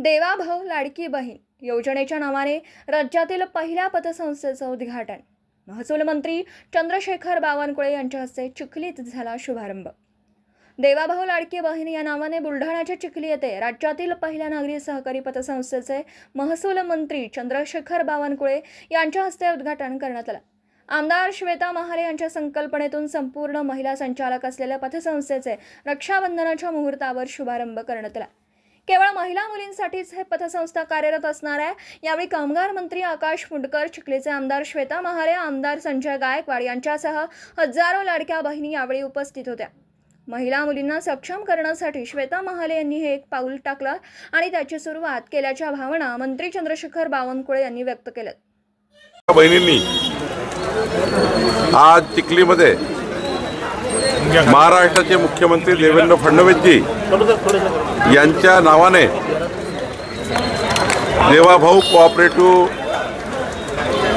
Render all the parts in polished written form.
देवाभाऊ लाडकी बहीण योजनेच्या नावाने राज्यातील पहिल्या पतसंस्थेचं उद्घाटन महसूल मंत्री चंद्रशेखर बावनकुळे यांच्या हस्ते चिखलीत झाला शुभारंभ। देवाभाऊ लाडकी बहीण या नावाने बुलढाण्याच्या चिखली येथे राज्यातील पहिल्या नागरी सहकारी पतसंस्थेचे महसूल मंत्री चंद्रशेखर बावनकुळे यांच्या हस्ते उद्घाटन करण्यात आलं। आमदार श्वेता महाले यांच्या संकल्पनेतून संपूर्ण महिला संचालक असलेल्या पतसंस्थेचे रक्षाबंधनाच्या मुहूर्तावर शुभारंभ करण्यात आला। केवळ महिला मुलींसाठीच हे पतसंस्था कार्यरत असणार आहे। यावेळी कामगार मंत्री आकाश फुंडकर, चिखलीचे आमदार श्वेता महाले, आमदार संजय गायकवाड यांच्यासह हजारो लाडक्या बहिणी यावेळी उपस्थित होत्या। महिला मुलींना सक्षम करण्यासाठी श्वेता महाले यांनी हे एक पाऊल टाकलं आणि त्याची सुरुवात केल्याच्या भावना मंत्री चंद्रशेखर बावनकुळे यांनी व्यक्त केल्या। बहिणींनी आज चिखलीमध्ये महाराष्ट्राचे मुख्यमंत्री देवेंद्र फडणवीसजी यांच्या नावाने देवाभाऊ कोऑपरेटिव्ह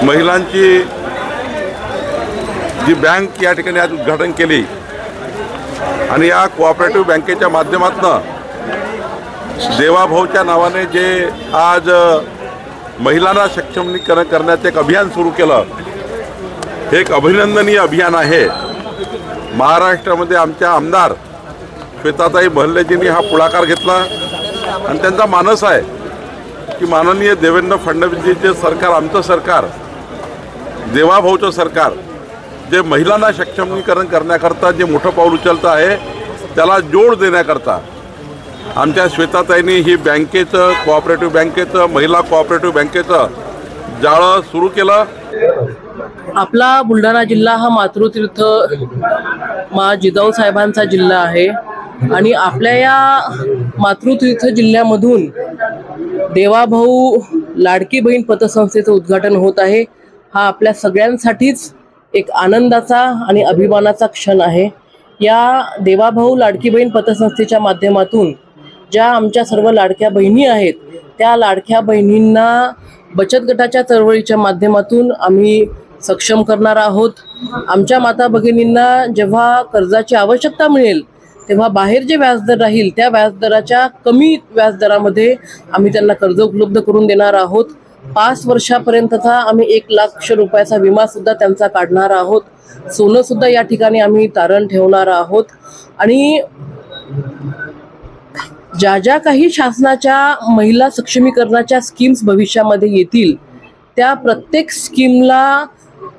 महिलांची जी बँक या ठिकाणी आज उद्घाटन केली आणि या कोऑपरेटिव्ह बँकेच्या माध्यमातून देवाभाऊच्या नावाने जे आज महिलांना सक्षमीकरण करण्याचे एक अभियान सुरू केलं, हे एक अभिनंदनीय अभियान आहे। महाराष्ट्रामध्ये आमच्या आमदार श्वेताताई महालेजींनी हा पुढाकार घेतला आणि त्यांचा मानस आहे की माननीय देवेंद्र फडणवीसजीचे सरकार, आमचं सरकार, देवाभाऊचं सरकार जे महिलांना सक्षमीकरण करण्याकरता जे मोठं पाऊल उचलतं आहे, त्याला जोड देण्याकरता आमच्या श्वेताताईंनी ही बँकेचं, कोऑपरेटिव्ह बँकेचं, महिला कोऑपरेटिव्ह बँकेचं जाळं सुरू केलं। आपला बुलढाणा जिल्हा हा मातृतीर्थ मा जिजाऊ साहेबांचा जिल्हा आहे आणि आपल्या या मातृतीर्थ जिल्ह्यामधून देवाभाऊ लाडकी बहीण पतसंस्थेचं उद्घाटन होत आहे। हा आपल्या सगळ्यांसाठीच एक आनंदाचा आणि अभिमानाचा क्षण आहे। या देवाभाऊ लाडकी बहीण पतसंस्थेच्या माध्यमातून ज्या आमच्या सर्व लाडक्या बहिणी आहेत, त्या लाडक्या बहिणींना बचत गटाच्या चळवळीच्या माध्यमातून आम्ही सक्षम करणार आहोत। आमच्या माता भगिनींना जेव्हा कर्जाची आवश्यकता मिळेल तेव्हा बाहेर जे व्याजदर राहील त्या व्याजदराच्या कमी व्याजदरामध्ये आम्ही त्यांना कर्ज उपलब्ध करून देणार आहोत। 5 वर्षापर्यंतचा आम्ही 1 लाख रुपयाचा विमा सुद्धा त्यांचा काढणार आहोत। सोनं सुद्धा या ठिकाणी आम्ही तारण ठेवणार आहोत आणि ज्या ज्या काही शासनाच्या महिला सक्षमीकरणाच्या स्कीम्स भविष्यामध्ये येतील, त्या प्रत्येक स्कीमला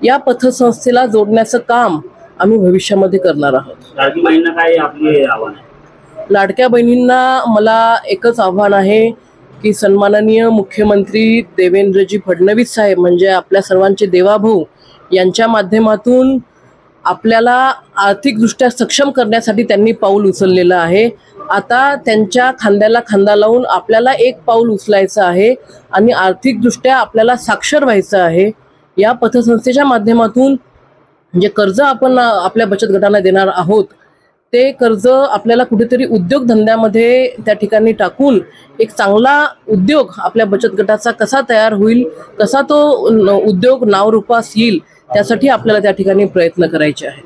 या पतसंस्थेला जोडण्याचं काम आम्ही भविष्यामध्ये करणार आहोत। लाडकी बहिणींना काय आपले आव्हान आहे? लाडक्या बहिणींना मला एकच आव्हान आहे की सन्माननीय मुख्यमंत्री देवेंद्रजी फडणवीस साहेब म्हणजे आपल्या सर्वांचे देवाभाऊ यांच्या माध्यमातून आपल्याला आर्थिकदृष्ट्या सक्षम करण्यासाठी त्यांनी पाऊल उचललेलं आहे। आता त्यांच्या खांद्याला खांदा लावून आपल्याला एक पाऊल उचलायचं आहे आणि आर्थिकदृष्ट्या आपल्याला साक्षर व्हायचं आहे। या पतसंस्थेच्या माध्यमातून जे कर्ज आपण आपल्या बचत गटांना देणार आहोत, ते कर्ज आपल्याला कुठेतरी उद्योगधंद्यामध्ये त्या ठिकाणी टाकून एक चांगला उद्योग आपल्या बचत गटाचा कसा तयार होईल, कसा तो उद्योग नावरूपास येईल, त्यासाठी आपल्याला त्या ठिकाणी प्रयत्न करायचे आहेत।